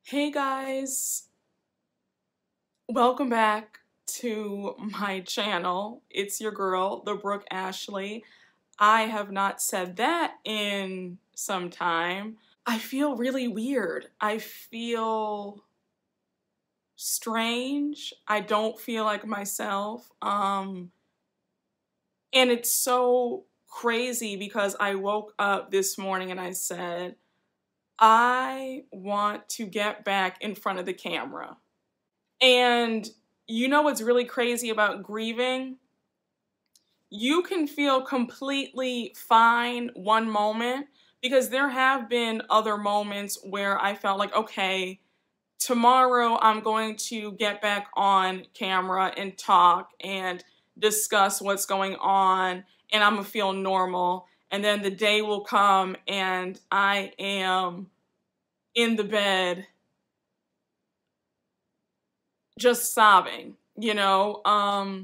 Hey guys, welcome back to my channel. It's your girl, the Brooke Ashley. I have not said that in some time. I feel really weird. I feel strange. I don't feel like myself. And it's so crazy because I woke up this morning and I said, I want to get back in front of the camera. And you know what's really crazy about grieving? You can feel completely fine one moment, because there have been other moments where I felt like, okay, tomorrow I'm going to get back on camera and talk and discuss what's going on and I'm gonna feel normal. And then the day will come and I am in the bed just sobbing, I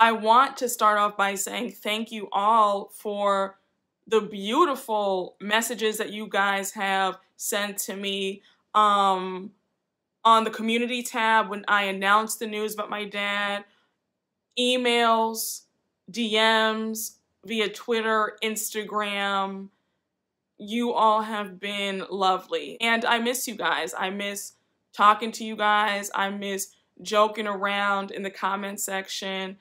want to start off by saying thank you all for the beautiful messages that you guys have sent to me on the community tab when I announced the news about my dad, emails, DMs, via Twitter, Instagram. You all have been lovely. And I miss you guys. I miss talking to you guys. I miss joking around in the comment section.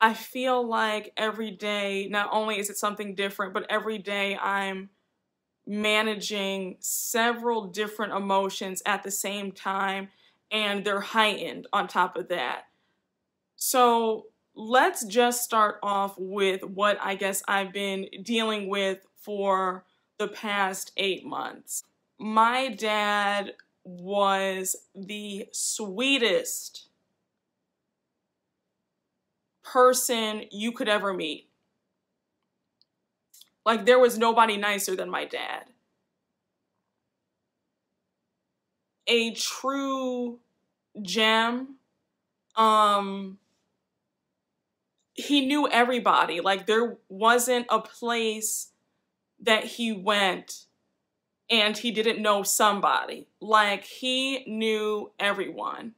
I feel like every day, not only is it something different, but every day I'm managing several different emotions at the same time, and they're heightened on top of that. So let's just start off with what I guess I've been dealing with for the past 8 months. My dad was the sweetest person you could ever meet. Like, there was nobody nicer than my dad. A true gem. He knew everybody. Like, there wasn't a place that he went and he didn't know somebody. Like, he knew everyone.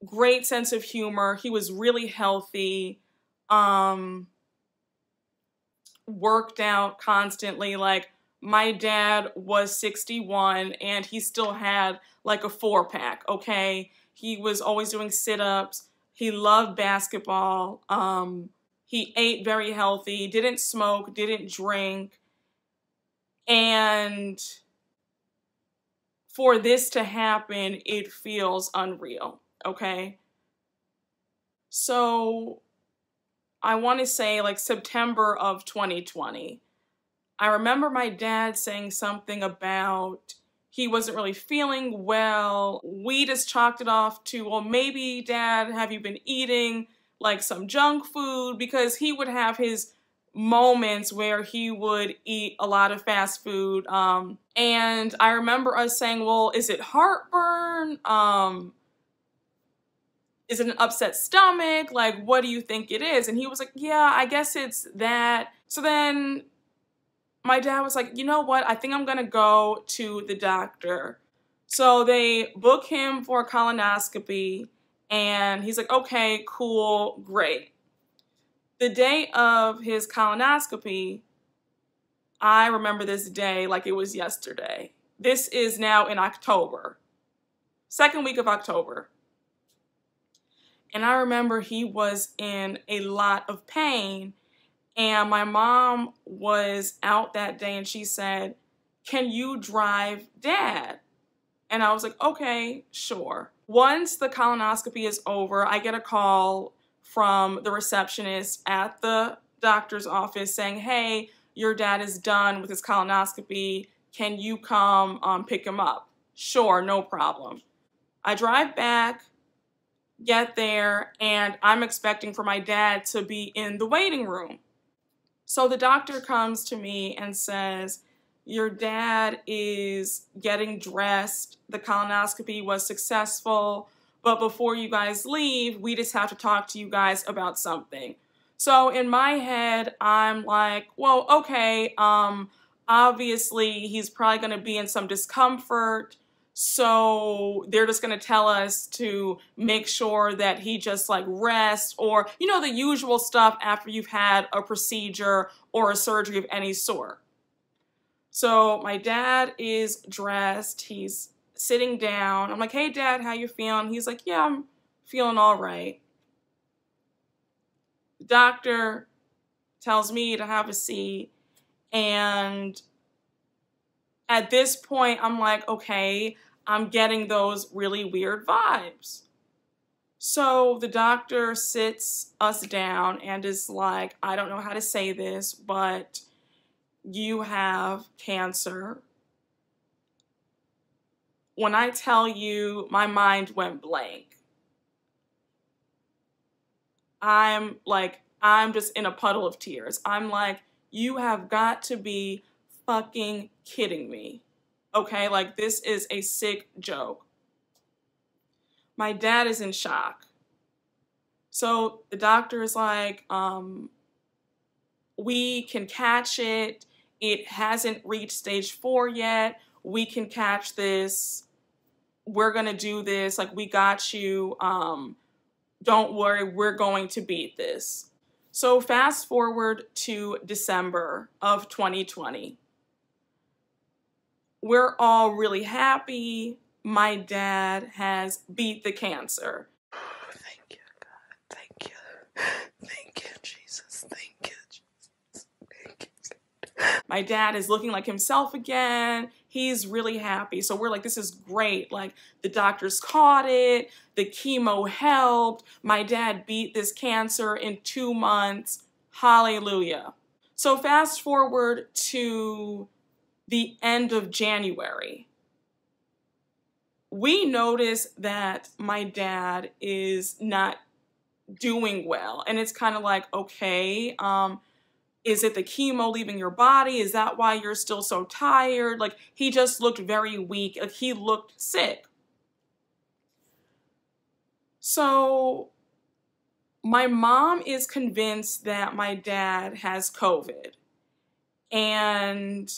Great sense of humor. He was really healthy. Worked out constantly. Like, my dad was 61 and he still had like a 4-pack, okay? He was always doing sit-ups. He loved basketball. He ate very healthy, didn't smoke, didn't drink. And for this to happen, it feels unreal, okay? So I want to say like September of 2020. I remember my dad saying something about he wasn't really feeling well. We just chalked it off to, well, maybe Dad, have you been eating like some junk food? Because he would have his moments where he would eat a lot of fast food. And I remember us saying, well, is it heartburn? Is it an upset stomach? Like, what do you think it is? And he was like, yeah, I guess it's that. So then my dad was like, you know what? I think I'm gonna go to the doctor. So they book him for a colonoscopy and he's like, okay, cool, great. The day of his colonoscopy, I remember this day like it was yesterday. This is now in October, second week of October. And I remember he was in a lot of pain. And my mom was out that day and she said, can you drive Dad? And I was like, okay, sure. Once the colonoscopy is over, I get a call from the receptionist at the doctor's office saying, hey, your dad is done with his colonoscopy. Can you come pick him up? Sure, no problem. I drive back, get there, and I'm expecting for my dad to be in the waiting room. So the doctor comes to me and says, your dad is getting dressed. The colonoscopy was successful, but before you guys leave, we just have to talk to you guys about something. So in my head, I'm like, well, okay, obviously he's probably going to be in some discomfort. So they're just going to tell us to make sure that he just like rests, or, you know, the usual stuff after you've had a procedure or a surgery of any sort. So my dad is dressed. He's sitting down. I'm like, hey, Dad, how you feeling? He's like, yeah, I'm feeling all right. The doctor tells me to have a seat. And at this point, I'm like, okay, I'm getting those really weird vibes. So the doctor sits us down and is like, I don't know how to say this, but you have cancer. When I tell you, my mind went blank. I'm just in a puddle of tears. I'm like, you have got to be fucking kidding me. Okay, like this is a sick joke. My dad is in shock. So the doctor is like, we can catch it. It hasn't reached stage 4 yet. We can catch this. We're gonna do this. Like, we got you. Don't worry, we're going to beat this. So fast forward to December of 2020. We're all really happy. My dad has beat the cancer. Thank you, God. Thank you. Thank you, Jesus. Thank you, Jesus. Thank you. My dad is looking like himself again. He's really happy. So we're like, this is great. Like, the doctors caught it. The chemo helped. My dad beat this cancer in 2 months. Hallelujah. So fast forward to the end of January. We notice that my dad is not doing well. And it's kind of like, okay, is it the chemo leaving your body? Is that why you're still so tired? Like, he just looked very weak. Like, he looked sick. So my mom is convinced that my dad has COVID. And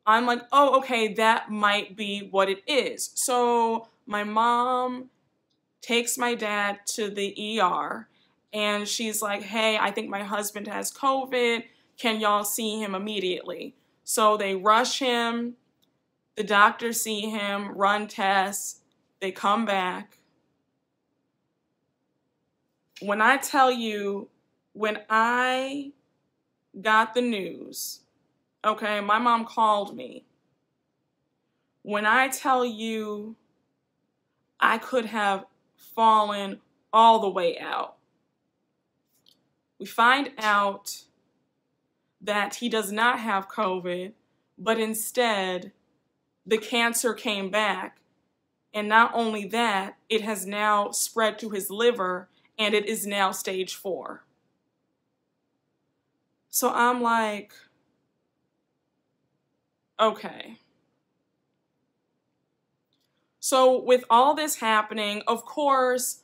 I'm like, oh, okay, that might be what it is. So my mom takes my dad to the ER, and she's like, hey, I think my husband has COVID. Can y'all see him immediately? So they rush him. The doctors see him, run tests. They come back. When I tell you, when I got the news, okay, my mom called me. When I tell you, I could have fallen all the way out. We find out that he does not have COVID, but instead the cancer came back. And not only that, it has now spread to his liver, and it is now stage 4. So I'm like, okay. So with all this happening, of course,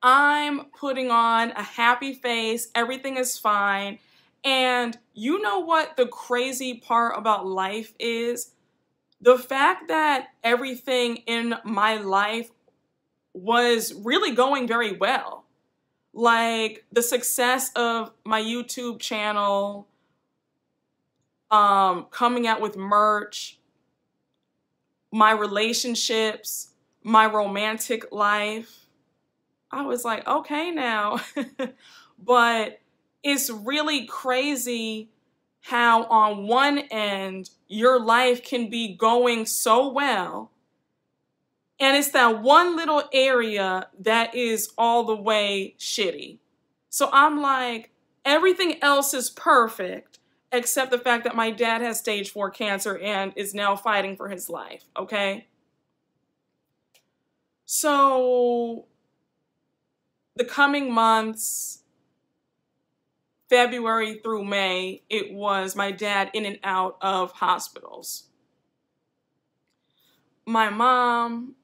I'm putting on a happy face. Everything is fine. And you know what the crazy part about life is? The fact that everything in my life was really going very well. Like, the success of my YouTube channel, coming out with merch, my relationships, my romantic life. I was like, okay now. But it's really crazy how on one end your life can be going so well, and it's that one little area that is all the way shitty. So I'm like, everything else is perfect except the fact that my dad has stage 4 cancer and is now fighting for his life, okay? So the coming months, February through May, it was my dad in and out of hospitals. My mom,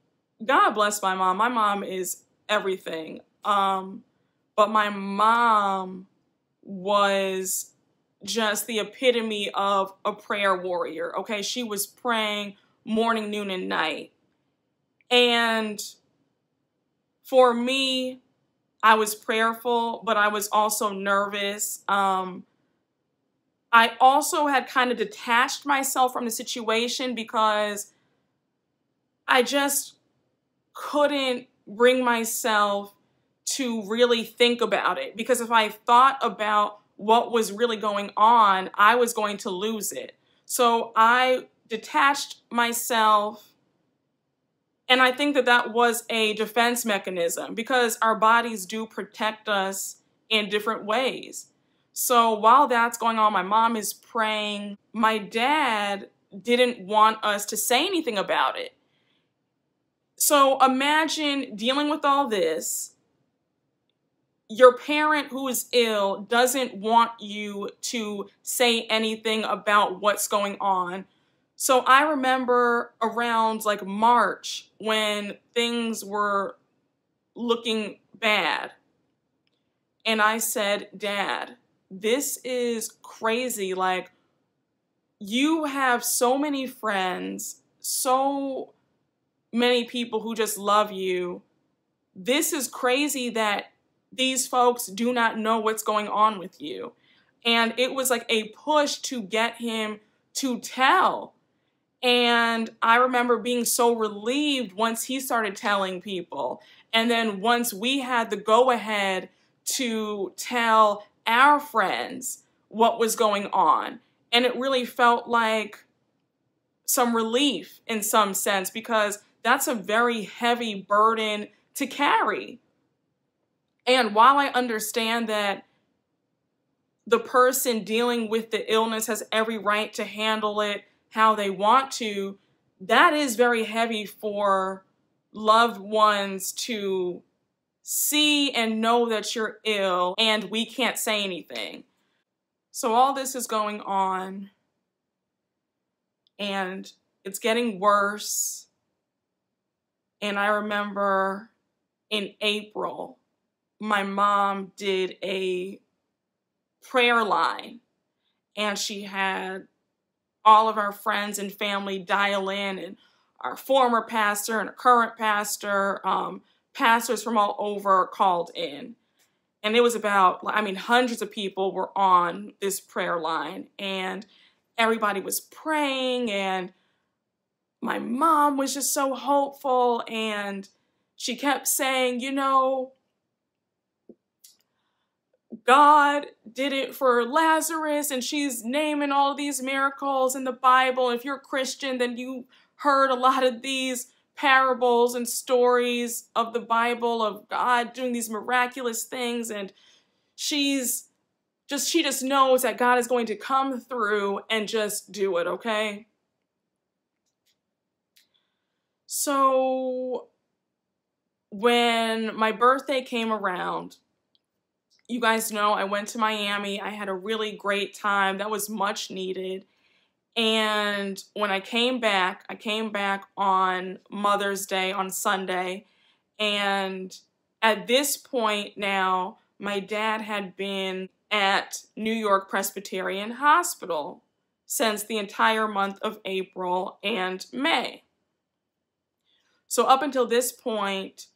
God bless my mom. My mom is everything. But my mom was just the epitome of a prayer warrior, okay? She was praying morning, noon, and night. And for me, I was prayerful, but I was also nervous. I also had kind of detached myself from the situation because I just couldn't bring myself to really think about it. Because if I thought about what was really going on, I was going to lose it. So I detached myself, and I think that that was a defense mechanism because our bodies do protect us in different ways. So while that's going on, my mom is praying. My dad didn't want us to say anything about it. So imagine dealing with all this. Your parent who is ill doesn't want you to say anything about what's going on. So I remember around like March when things were looking bad. And I said, Dad, this is crazy. Like, you have so many friends, so many people who just love you. This is crazy that these folks do not know what's going on with you. And it was like a push to get him to tell. And I remember being so relieved once he started telling people. And then once we had the go-ahead to tell our friends what was going on. And it really felt like some relief in some sense because that's a very heavy burden to carry. And while I understand that the person dealing with the illness has every right to handle it how they want to, that is very heavy for loved ones to see and know that you're ill and we can't say anything. So all this is going on and it's getting worse. And I remember in April, my mom did a prayer line and she had all of our friends and family dial in, and our former pastor and a current pastor, pastors from all over called in. And it was about, I mean, hundreds of people were on this prayer line and everybody was praying and my mom was just so hopeful and she kept saying, you know, God did it for Lazarus, and she's naming all these miracles in the Bible. If you're a Christian, then you heard a lot of these parables and stories of the Bible of God doing these miraculous things, and she just knows that God is going to come through and just do it, okay? So when my birthday came around, you guys know I went to Miami. I had a really great time. That was much needed. And when I came back on Mother's Day on Sunday. And at this point now, my dad had been at New York Presbyterian Hospital since the entire month of April and May. So up until this point,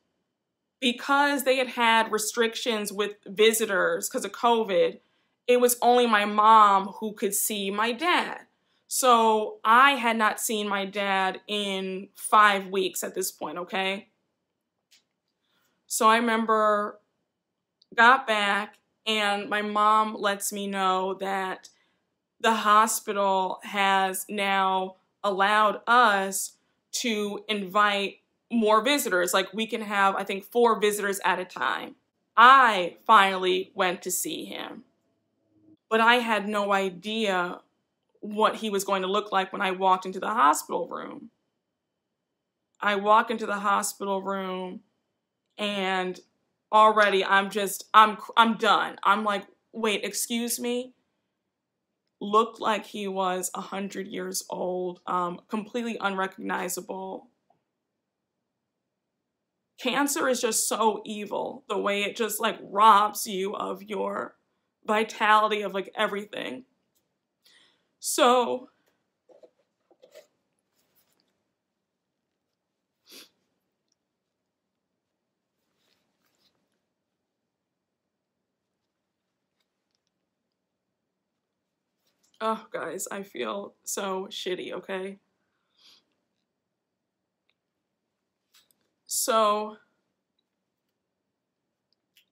because they had had restrictions with visitors because of COVID, it was only my mom who could see my dad. So I had not seen my dad in 5 weeks at this point, okay? So I remember got back and my mom lets me know that the hospital has now allowed us to invite more visitors. Like we can have, I think, 4 visitors at a time. I finally went to see him, but I had no idea what he was going to look like when I walked into the hospital room. I walk into the hospital room and already I'm done. I'm like, wait, excuse me? Looked like he was 100 years old, completely unrecognizable. Cancer is just so evil, the way it just like robs you of your vitality, of like everything. So oh, guys, I feel so shitty, okay? So,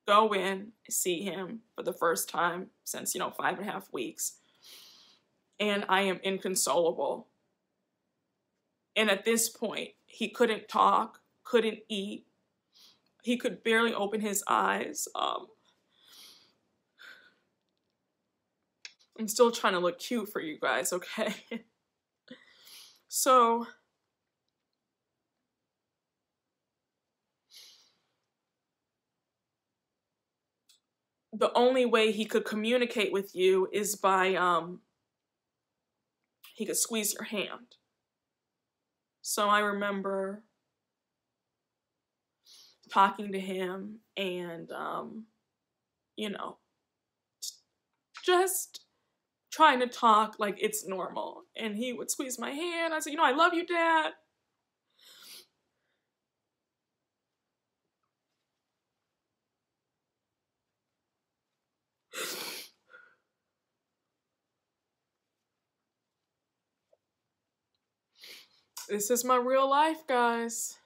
go in, see him for the first time since, 5.5 weeks. And I am inconsolable. And at this point, he couldn't talk, couldn't eat. He could barely open his eyes. I'm still trying to look cute for you guys, okay? So, the only way he could communicate with you is by, he could squeeze your hand. So I remember talking to him and, just trying to talk like it's normal. And he would squeeze my hand. I said, I love you, Dad. This is my real life, guys.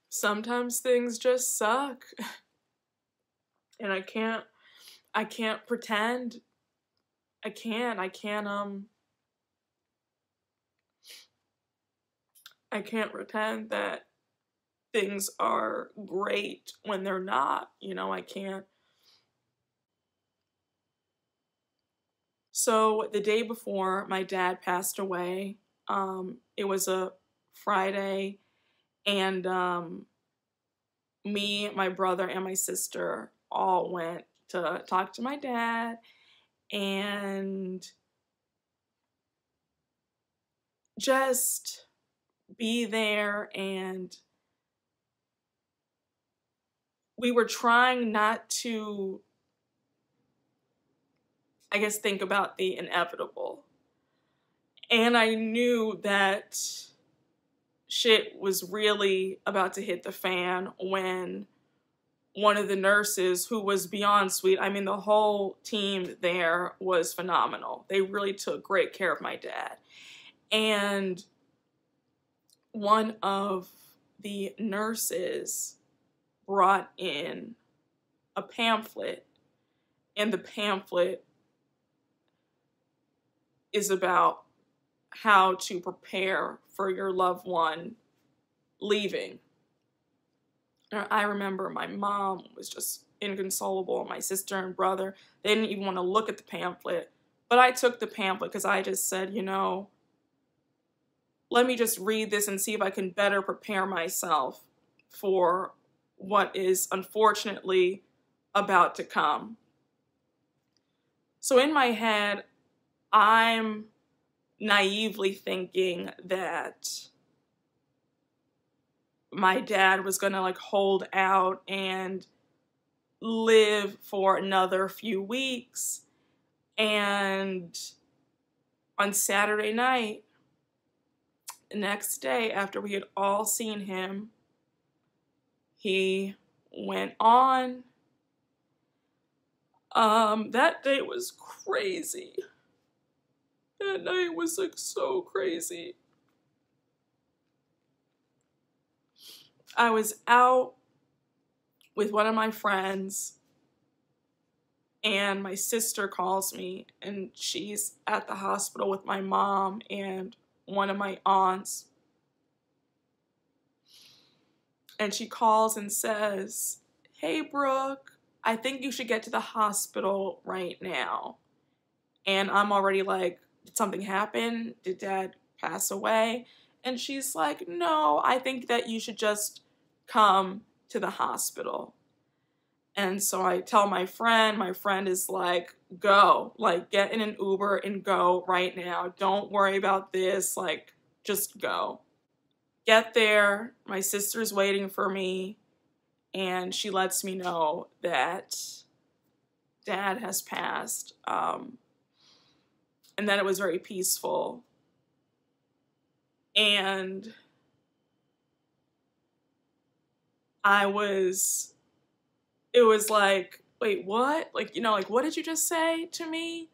Sometimes things just suck. And I can't pretend. I can't pretend that things are great when they're not, I can't. So the day before my dad passed away, it was a Friday, and me, my brother, and my sister all went to talk to my dad and just be there. And we were trying not to, I guess, think about the inevitable. And I knew that shit was really about to hit the fan when one of the nurses, who was beyond sweet, I mean, the whole team there was phenomenal. They really took great care of my dad. And one of the nurses brought in a pamphlet, and the pamphlet is about how to prepare for your loved one leaving. I remember my mom was just inconsolable, my sister and brother. They didn't even want to look at the pamphlet. But I took the pamphlet because I just said, let me just read this and see if I can better prepare myself for what is unfortunately about to come. So in my head, I'm naively thinking that my dad was gonna hold out and live for another few weeks. And on Saturday night, the next day after we had all seen him, he went on. That day was crazy. That night was so crazy. I was out with one of my friends, and my sister calls me, and she's at the hospital with my mom and one of my aunts. And she calls and says, "Hey, Brooke, I think you should get to the hospital right now." And I'm already like, did something happen? Did Dad pass away? And she's like, "No, I think that you should just come to the hospital." And so I tell my friend is like, "Go, get in an Uber and go right now. Don't worry about this, just go." Get there, my sister's waiting for me, and she lets me know that Dad has passed. and that it was very peaceful. And it was like, wait, what? Like, you know, like, what did you just say to me?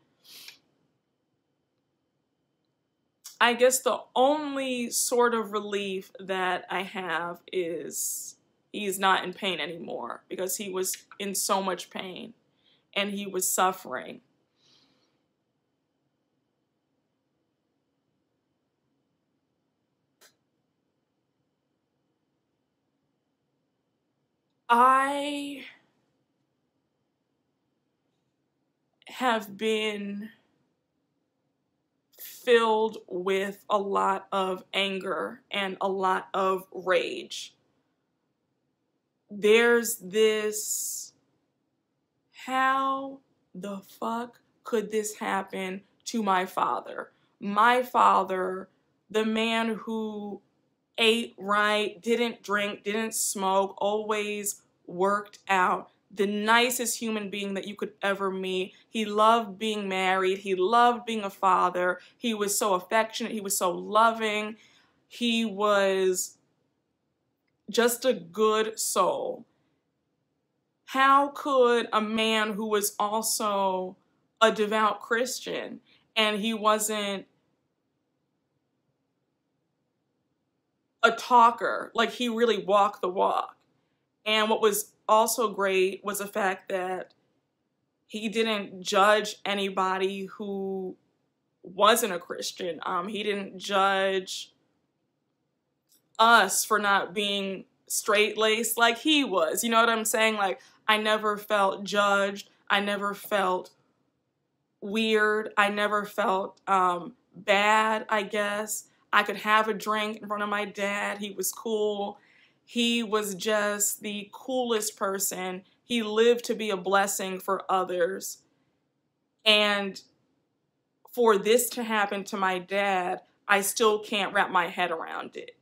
I guess the only sort of relief that I have is he's not in pain anymore, because he was in so much pain and he was suffering. I have been filled with a lot of anger and a lot of rage. There's this, how the fuck could this happen to my father? My father, the man who ate right, didn't drink, didn't smoke, always worked out, the nicest human being that you could ever meet. He loved being married. He loved being a father. He was so affectionate. He was so loving. He was just a good soul. How could a man who was also a devout Christian, and he wasn't a talker, like he really walked the walk. And what was also great was the fact that he didn't judge anybody who wasn't a Christian. He didn't judge us for not being straight-laced like he was. You know what I'm saying? Like, I never felt judged. I never felt weird. I never felt bad, I guess. I could have a drink in front of my dad. He was cool. He was just the coolest person. He lived to be a blessing for others. And for this to happen to my dad, I still can't wrap my head around it.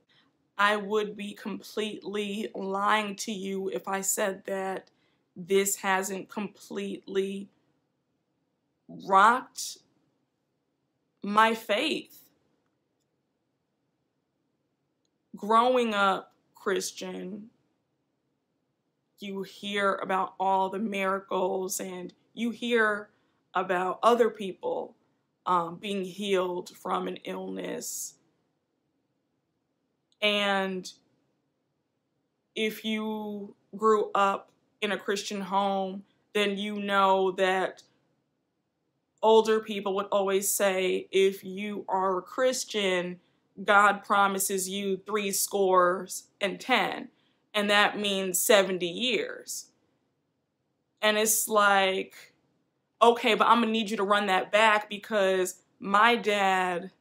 I would be completely lying to you if I said that this hasn't completely rocked my faith. Growing up Christian, you hear about all the miracles, and you hear about other people being healed from an illness. And if you grew up in a Christian home, then you know that older people would always say, if you are a Christian, God promises you 70. And that means 70 years. And it's like, okay, but I'm gonna need you to run that back, because my dad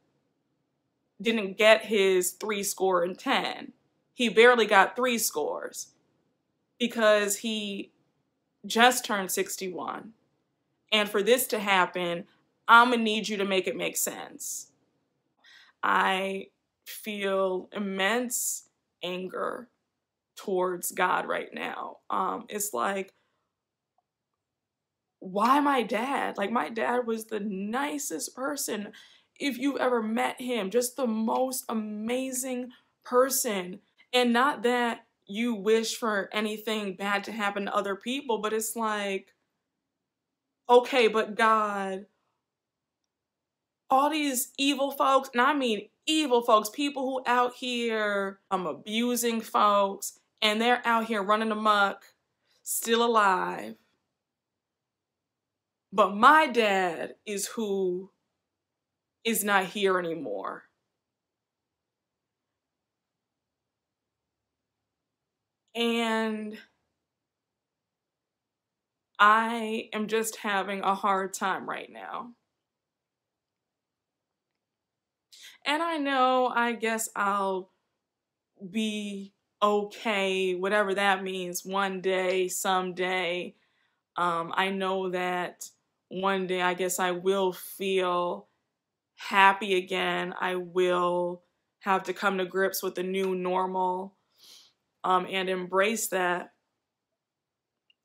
didn't get his 70. He barely got 70, because he just turned 61. And for this to happen, I'm gonna need you to make it make sense. I feel immense anger towards God right now. It's like, why my dad? Like, my dad was the nicest person. If you've ever met him, just the most amazing person. And not that you wish for anything bad to happen to other people, but it's like, okay, but God, all these evil folks, and I mean evil folks, people who out here abusing folks, and they're out here running amok, still alive. But my dad is who is not here anymore. And I am just having a hard time right now. And I know, I guess I'll be okay, whatever that means, one day, someday. I know that one day, I guess I will feel happy again. I will have to come to grips with the new normal, and embrace that.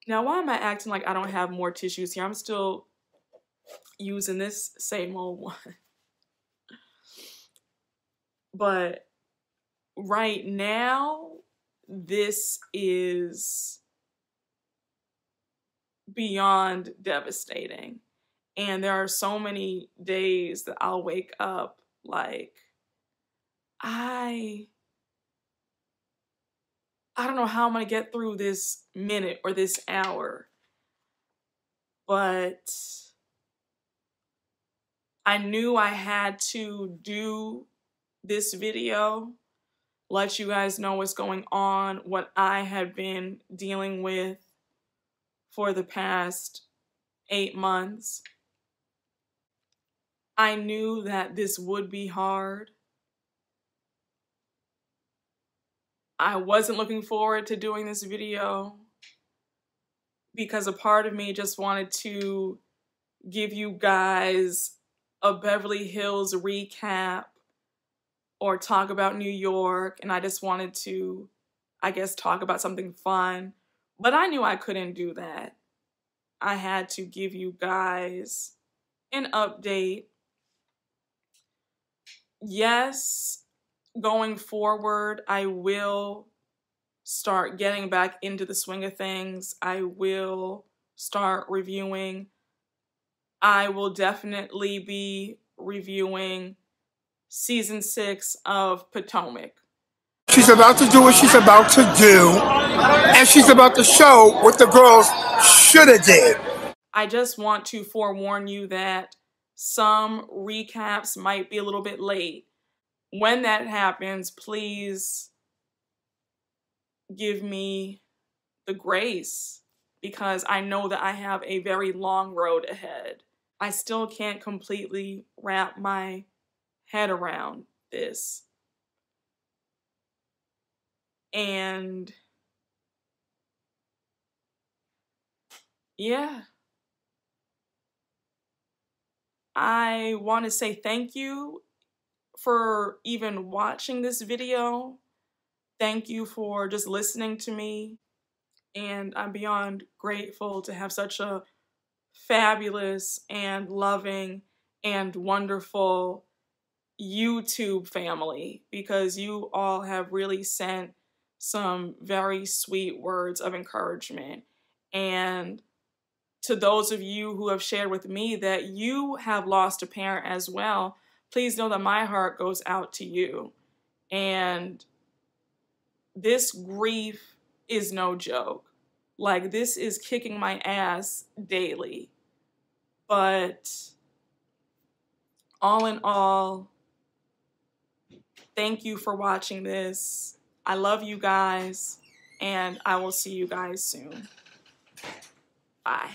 Now, why am I acting like I don't have more tissues here? I'm still using this same old one. But right now, this is beyond devastating. And there are so many days that I'll wake up like, I don't know how I'm gonna get through this minute or this hour, but I knew I had to do this video, let you guys know what's going on, what I had been dealing with for the past 8 months. I knew that this would be hard. I wasn't looking forward to doing this video because a part of me just wanted to give you guys a Beverly Hills recap or talk about New York, and I just wanted to, I guess, talk about something fun. But I knew I couldn't do that. I had to give you guys an update. Yes, going forward, I will start getting back into the swing of things. I will start reviewing. I will definitely be reviewing season 6 of Potomac. She's about to do what she's about to do, and she's about to show what the girls should have did. I just want to forewarn you that some recaps might be a little bit late. When that happens, please give me the grace, because I know that I have a very long road ahead. I still can't completely wrap my head around this. And yeah, I want to say thank you for even watching this video. Thank you for just listening to me. And I'm beyond grateful to have such a fabulous and loving and wonderful YouTube family, because you all have really sent some very sweet words of encouragement. And to those of you who have shared with me that you have lost a parent as well, please know that my heart goes out to you. And this grief is no joke. Like, this is kicking my ass daily. But all in all, thank you for watching this. I love you guys, and I will see you guys soon. Bye.